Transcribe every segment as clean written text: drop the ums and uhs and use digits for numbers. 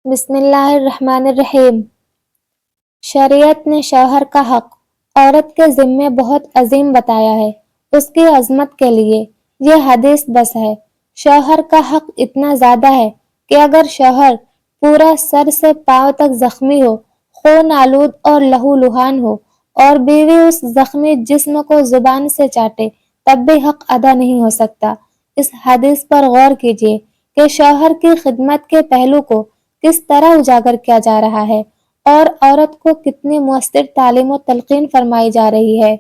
بسم اللہ الرحمن الرحیم۔ شریعت نے شوہر کا حق عورت کے ذمے بہت عظیم بتایا ہے۔ اس کی عظمت کے لیے یہ حدیث بس ہے۔ شوہر کا حق اتنا زیادہ ہے کہ اگر شوہر پورا سر سے پاؤں تک زخمی ہو، خون آلود اور لہو لہان ہو اور بیوی اس زخمی جسم کو زبان سے چاٹے تب بھی حق ادا نہیں ہو سکتا۔ اس حدیث پر غور کیجیے کہ شوہر کی خدمت کے پہلو کو کس طرح اجاگر کیا جا رہا ہے اور عورت کو کتنی مؤثر تعلیم و تلقین فرمائی جا رہی ہے۔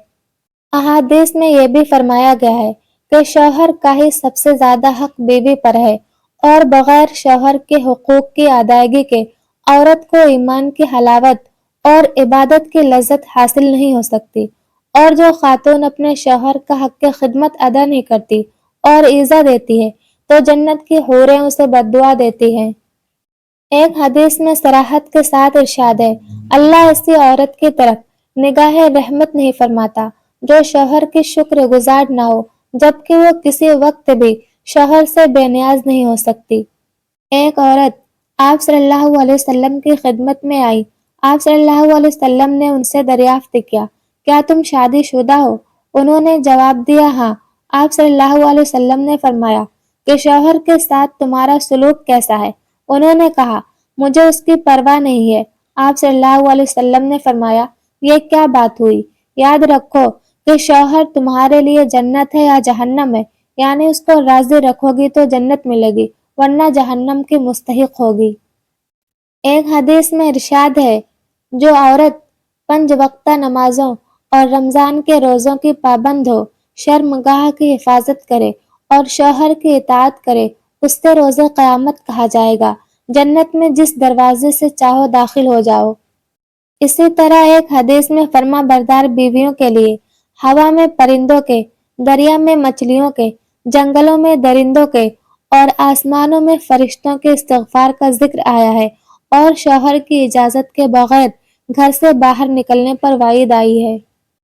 احادیث میں یہ بھی فرمایا گیا ہے کہ شوہر کا ہی سب سے زیادہ حق بیوی پر ہے اور بغیر شوہر کے حقوق کی ادائیگی کے عورت کو ایمان کی حلاوت اور عبادت کی لذت حاصل نہیں ہو سکتی، اور جو خاتون اپنے شوہر کا حق کی خدمت ادا نہیں کرتی اور ایذا دیتی ہے تو جنت کی حوریں اسے بددعا دیتی ہیں۔ ایک حدیث میں صراحت کے ساتھ ارشاد ہے، اللہ ایسی عورت کی طرف نگاہ رحمت نہیں فرماتا جو شوہر کی شکر گزار نہ ہو جبکہ وہ کسی وقت بھی شوہر سے بے نیاز نہیں ہو سکتی۔ ایک عورت آپ صلی اللہ علیہ وسلم کی خدمت میں آئی۔ آپ صلی اللہ علیہ وسلم نے ان سے دریافت کیا، کیا تم شادی شدہ ہو؟ انہوں نے جواب دیا ہاں۔ آپ صلی اللہ علیہ وسلم نے فرمایا کہ شوہر کے ساتھ تمہارا سلوک کیسا ہے؟ انہوں نے کہا مجھے اس کی پرواہ نہیں ہے۔ آپ صلی اللہ علیہ وسلم نے فرمایا یہ کیا بات ہوئی؟ یاد رکھو کہ شوہر تمہارے لیے جنت ہے یا جہنم ہے، یعنی اس کو راضی رکھو گی تو جنت ملے گی ورنہ جہنم کی مستحق ہوگی۔ ایک حدیث میں ارشاد ہے، جو عورت 5 وقتہ نمازوں اور رمضان کے روزوں کی پابند ہو، شرمگاہ کی حفاظت کرے اور شوہر کی اطاعت کرے، اس سے روز قیامت کہا جائے گا جنت میں جس دروازے سے چاہو داخل ہو جاؤ۔ اسی طرح ایک حدیث میں فرما بردار بیویوں کے لیے ہوا میں پرندوں کے، دریا میں مچھلیوں کے، جنگلوں میں درندوں کے اور آسمانوں میں فرشتوں کے استغفار کا ذکر آیا ہے، اور شوہر کی اجازت کے بغیر گھر سے باہر نکلنے پر وعید آئی ہے۔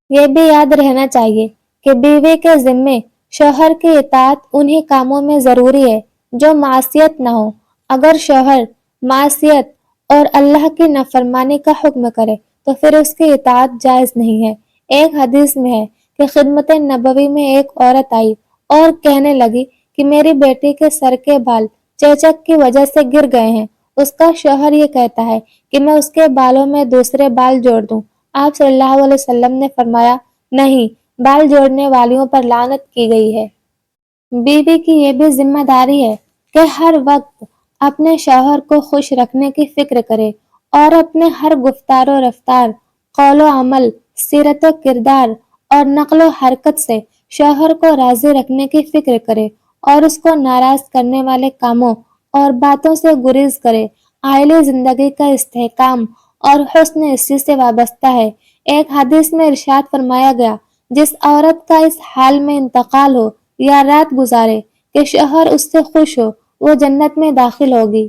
یہ بھی یاد رہنا چاہیے کہ بیوی کے ذمے شوہر کی اطاعت انہی کاموں میں ضروری ہے جو معصیت نہ ہو۔ اگر شوہر معصیت اور اللہ کی نافرمانی کا حکم کرے تو پھر اس کی اطاعت جائز نہیں ہے۔ ایک حدیث میں ہے کہ خدمت نبوی میں ایک عورت آئی اور کہنے لگی کہ میری بیٹی کے سر کے بال چیچک کی وجہ سے گر گئے ہیں۔ اس کا شوہر یہ کہتا ہے کہ میں اس کے بالوں میں دوسرے بال جوڑ دوں۔ آپ صلی اللہ علیہ وسلم نے فرمایا نہیں، بال جوڑنے والیوں پر لعنت کی گئی ہے۔ بیوی کی یہ بھی ذمہ داری ہے کہ ہر وقت اپنے شوہر کو خوش رکھنے کی فکر کرے اور اپنے ہر گفتار و رفتار، قول و عمل، سیرت و کردار اور نقل و حرکت سے شوہر کو راضی رکھنے کی فکر کرے اور اس کو ناراض کرنے والے کاموں اور باتوں سے گریز کرے۔ عائلی زندگی کا استحکام اور حسن اسی سے وابستہ ہے۔ ایک حدیث میں ارشاد فرمایا گیا، جس عورت کا اس حال میں انتقال ہو یا رات گزارے کہ شوہر اس سے خوش ہو، وہ جنت میں داخل ہوگی۔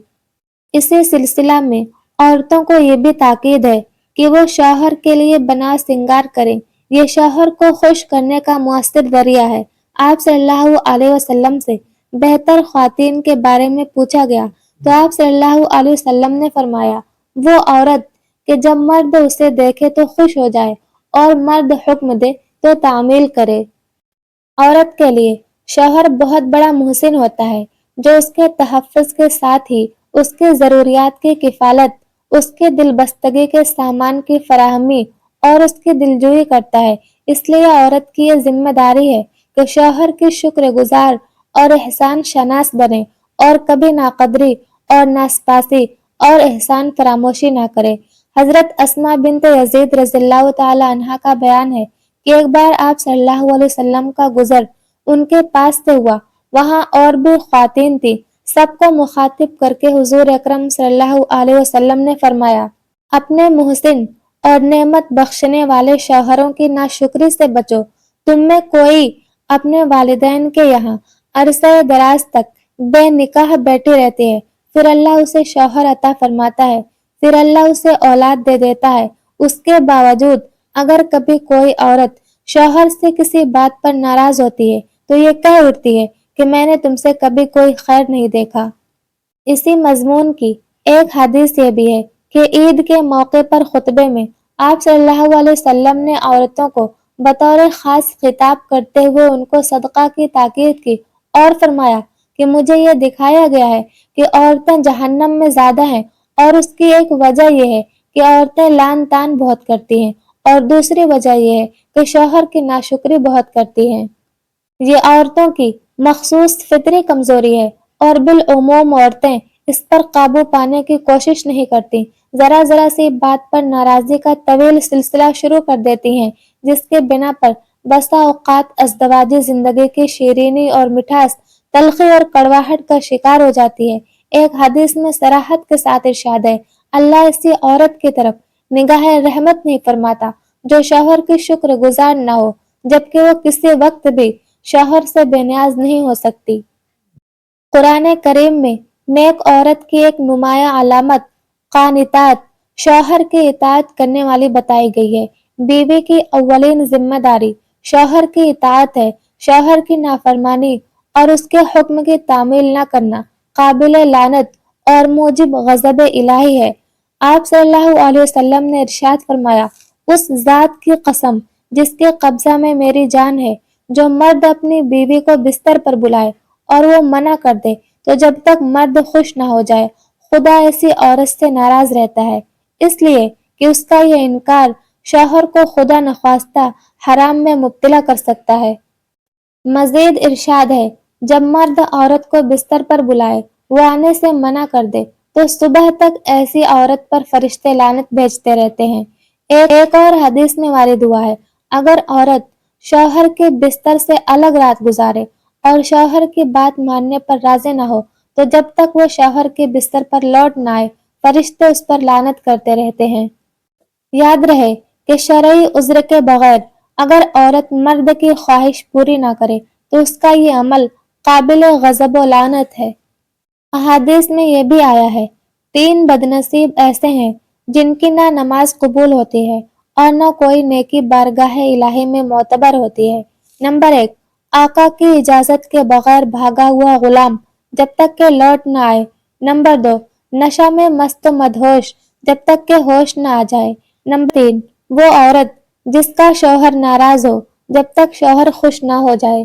اسی سلسلہ میں عورتوں کو یہ بھی تاکید ہے کہ وہ شوہر کے لیے بنا سنگار کریں، یہ شوہر کو خوش کرنے کا مؤثر ذریعہ ہے۔ آپ صلی اللہ علیہ وسلم سے بہتر خواتین کے بارے میں پوچھا گیا تو آپ صلی اللہ علیہ وسلم نے فرمایا، وہ عورت کہ جب مرد اسے دیکھے تو خوش ہو جائے اور مرد حکم دے تو تعمیل کرے۔ عورت کے لیے شوہر بہت بڑا محسن ہوتا ہے جو اس کے تحفظ کے ساتھ ہی اس کے ضروریات کی کفالت، اس کے دل بستگی کے سامان کی فراہمی اور اس کی دلجوئی کرتا ہے۔ اس لیے عورت کی یہ ذمہ داری ہے کہ شوہر کی شکر گزار اور احسان شناس بنے اور کبھی ناقدری اور ناسپاسی اور احسان فراموشی نہ کرے۔ حضرت اسماء بنت یزید رضی اللہ تعالی عنہا کا بیان ہے کہ ایک بار آپ صلی اللہ علیہ وسلم کا گزر ان کے پاس سے ہوا، وہاں اور بھی خواتین تھی، سب کو مخاطب کر کے حضور اکرم صلی اللہ علیہ وسلم نے فرمایا، اپنے محسن اور نعمت بخشنے والے شوہروں کی ناشکری سے بچو۔ تم میں کوئی اپنے والدین کے یہاں عرصہ دراز تک بے نکاح بیٹھی رہتی ہے، پھر اللہ اسے شوہر عطا فرماتا ہے، پھر اللہ اسے اولاد دے دیتا ہے، اس کے باوجود اگر کبھی کوئی عورت شوہر سے کسی بات پر ناراض ہوتی ہے تو یہ کہہ اٹھتی ہے کہ میں نے تم سے کبھی کوئی خیر نہیں دیکھا۔ اسی مضمون کی ایک حدیث یہ بھی ہے کہ عید کے موقع پر خطبے میں آپ صلی اللہ علیہ وسلم نے عورتوں کو بطور خاص خطاب کرتے ہوئے ان کو صدقہ کی تاکید کی اور فرمایا کہ مجھے یہ دکھایا گیا ہے کہ عورتیں جہنم میں زیادہ ہیں، اور اس کی ایک وجہ یہ ہے کہ عورتیں لان تان بہت کرتی ہیں، اور دوسری وجہ یہ ہے کہ شوہر کی ناشکری بہت کرتی ہیں۔ یہ عورتوں کی مخصوص فطری کمزوری ہے، اور بالعموم عورتیں اس پر قابو پانے کی کوشش نہیں کرتی، ذرا ذرا سی بات پر ناراضی کا طویل سلسلہ شروع کر دیتی ہیں، جس کے بنا پر بسا اوقات ازدواجی زندگی کی شیرینی اور مٹھاس تلخی اور کڑواہٹ کا شکار ہو جاتی ہے۔ ایک حدیث میں صراحت کے ساتھ ارشاد ہے، اللہ ایسی عورت کی طرف نگاہ رحمت نہیں فرماتا جو شوہر کی شکر گزار نہ ہو، جبکہ وہ کسی وقت بھی شوہر سے بے نیاز نہیں ہو سکتی۔ قرآن کریم میں نیک عورت کی ایک نمایاں علامت قانتات، شوہر کی اطاعت کرنے والی بتائی گئی ہے۔ بیوی کی اولین ذمہ داری شوہر کی اطاعت ہے۔ شوہر کی نافرمانی اور اس کے حکم کی تعمیل نہ کرنا قابل لعنت اور موجب غضب الہی ہے۔ آپ صلی اللہ علیہ وسلم نے ارشاد فرمایا، اس ذات کی قسم جس کے قبضہ میں میری جان ہے، جو مرد اپنی بیوی کو بستر پر بلائے اور وہ منع کر دے تو جب تک مرد خوش نہ ہو جائے، خدا ایسی عورت سے ناراض رہتا ہے، اس لیے کہ اس کا یہ انکار شوہر کو خدا نخواستہ حرام میں مبتلا کر سکتا ہے۔ مزید ارشاد ہے، جب مرد عورت کو بستر پر بلائے، وہ آنے سے منع کر دے تو صبح تک ایسی عورت پر فرشتے لعنت بھیجتے رہتے ہیں۔ ایک اور حدیث میں وارد ہوا ہے، اگر عورت شوہر کے بستر سے الگ رات گزارے اور شوہر کی بات ماننے پر راضی نہ ہو تو جب تک وہ شوہر کے بستر پر لوٹ نہ آئے، فرشتے اس پر لعنت کرتے رہتے ہیں۔ یاد رہے کہ شرعی عذر کے بغیر اگر عورت مرد کی خواہش پوری نہ کرے تو اس کا یہ عمل قابل غضب و لعنت ہے۔ احادیث میں یہ بھی آیا ہے، 3 بدنصیب ایسے ہیں جن کی نہ نماز قبول ہوتی ہے اور نہ کوئی نیکی بارگاہ الہی میں معتبر ہوتی ہے۔ نمبر 1، آقا کی اجازت کے بغیر بھاگا ہوا غلام جب تک کہ لوٹ نہ آئے۔ نمبر 2، نشہ میں مست و مدہوش جب تک کہ ہوش نہ آ جائے۔ نمبر 3، وہ عورت جس کا شوہر ناراض ہو جب تک شوہر خوش نہ ہو جائے۔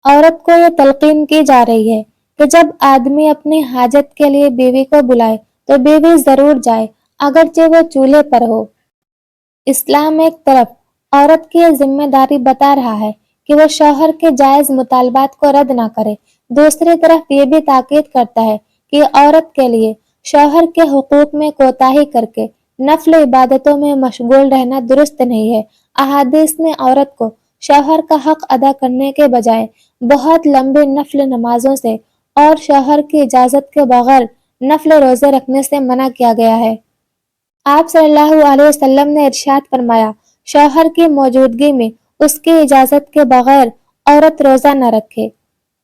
عورت کو یہ تلقین کی جا رہی ہے کہ جب آدمی اپنی حاجت کے لیے بیوی کو بلائے تو بیوی ضرور جائے، اگرچہ وہ چولہے پر ہو۔ اسلام ایک طرف عورت کی یہ ذمہ داری بتا رہا ہے کہ وہ شوہر کے جائز مطالبات کو رد نہ کرے، دوسری طرف یہ بھی تاکید کرتا ہے کہ عورت کے لیے شوہر کے حقوق میں کوتاہی کر کے نفل عبادتوں میں مشغول رہنا درست نہیں ہے۔ احادیث میں عورت کو شوہر کا حق ادا کرنے کے بجائے بہت لمبی نفل نمازوں سے اور شوہر کی اجازت کے بغیر نفل روزے رکھنے سے منع کیا گیا ہے۔ آپ صلی اللہ علیہ وسلم نے ارشاد فرمایا، شوہر کی موجودگی میں اس کی اجازت کے بغیر عورت روزہ نہ رکھے۔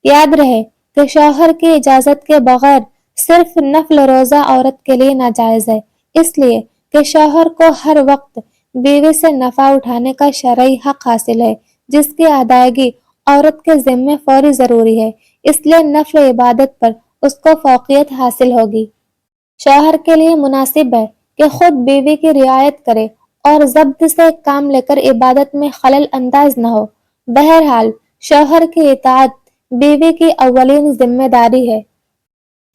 یاد رہے کہ شوہر کی اجازت کے بغیر صرف نفل روزہ عورت کے لیے ناجائز ہے، اس لیے کہ شوہر کو ہر وقت بیوی سے نفع اٹھانے کا شرعی حق حاصل ہے، جس کی ادائیگی عورت کے ذمہ فوری ضروری ہے، اس لیے نفل عبادت پر اس کو فوقیت حاصل ہوگی۔ شوہر کے لیے مناسب ہے کہ خود بیوی کی رعایت کرے اور ضبط سے کام لے کر عبادت میں خلل انداز نہ ہو۔ بہرحال شوہر کی اطاعت بیوی کی اولین ذمہ داری ہے۔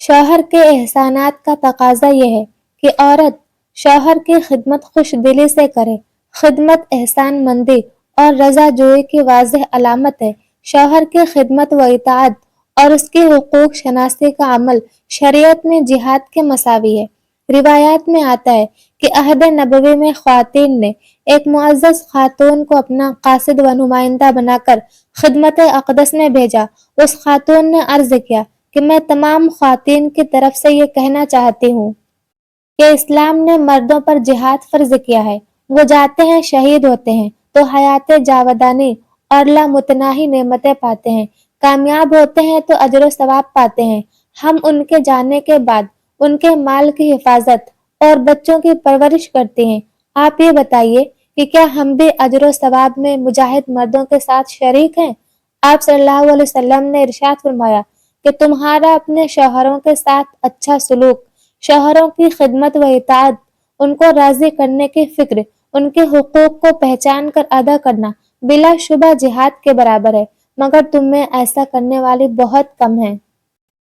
شوہر کے احسانات کا تقاضا یہ ہے کہ عورت شوہر کی خدمت خوش دلی سے کرے۔ خدمت احسان مندی اور رضا جوئی کی واضح علامت ہے۔ شوہر کی خدمت و اطاعت اور اس کی حقوق شناسی کا عمل شریعت میں جہاد کے مساوی ہے۔ روایات میں آتا ہے کہ عہد نبوی میں خواتین نے ایک معزز خاتون کو اپنا قاصد و نمائندہ بنا کر خدمت اقدس میں بھیجا۔ اس خاتون نے عرض کیا کہ میں تمام خواتین کی طرف سے یہ کہنا چاہتی ہوں کہ اسلام نے مردوں پر جہاد فرض کیا ہے، وہ جاتے ہیں شہید ہوتے ہیں تو حیات جاودانی اور لامتناہی نعمتیں پاتے ہیں، کامیاب ہوتے ہیں تو اجر و ثواب پاتے ہیں۔ ہم ان کے جانے کے بعد ان کے مال کی حفاظت اور بچوں کی پرورش کرتے ہیں۔ آپ یہ بتائیے کہ کیا ہم بھی اجر و ثواب میں مجاہد مردوں کے ساتھ شریک ہیں؟ آپ صلی اللہ علیہ وسلم نے ارشاد فرمایا کہ تمہارا اپنے شوہروں کے ساتھ اچھا سلوک شوہروں کی خدمت و اطاعت، ان کو راضی کرنے کی فکر، ان کے حقوق کو پہچان کر ادا کرنا بلا شبہ جہاد کے برابر ہے، مگر تم میں ایسا کرنے والی بہت کم ہیں۔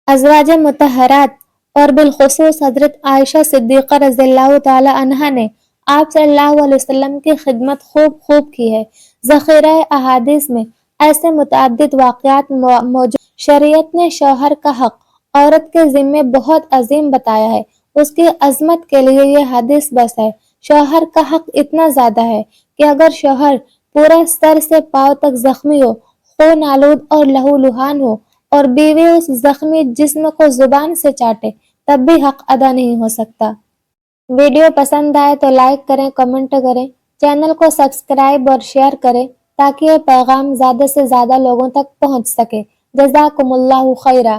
ازواج مطہرات اور بالخصوص حضرت عائشہ صدیقہ رضی اللہ تعالی عنہا نے آپ صلی اللہ علیہ وسلم کی خدمت خوب کی ہے۔ ذخیرہ احادیث میں ایسے متعدد واقعات موجود۔ شریعت نے شوہر کا حق عورت کے ذمے بہت عظیم بتایا ہے، اس کی عظمت کے لیے یہ حدیث بس ہے۔ شوہر کا حق اتنا زیادہ ہے کہ اگر شوہر پورا سر سے پاؤں تک زخمی ہو، خون آلود اور لہو لہان ہو اور بیوی اس زخمی جسم کو زبان سے چاٹے، تب بھی حق ادا نہیں ہو سکتا۔ ویڈیو پسند آئے تو لائک کریں، کمنٹ کریں، چینل کو سبسکرائب اور شیئر کریں تاکہ یہ پیغام زیادہ سے زیادہ لوگوں تک پہنچ سکے۔ جزاکم اللہ خیرہ۔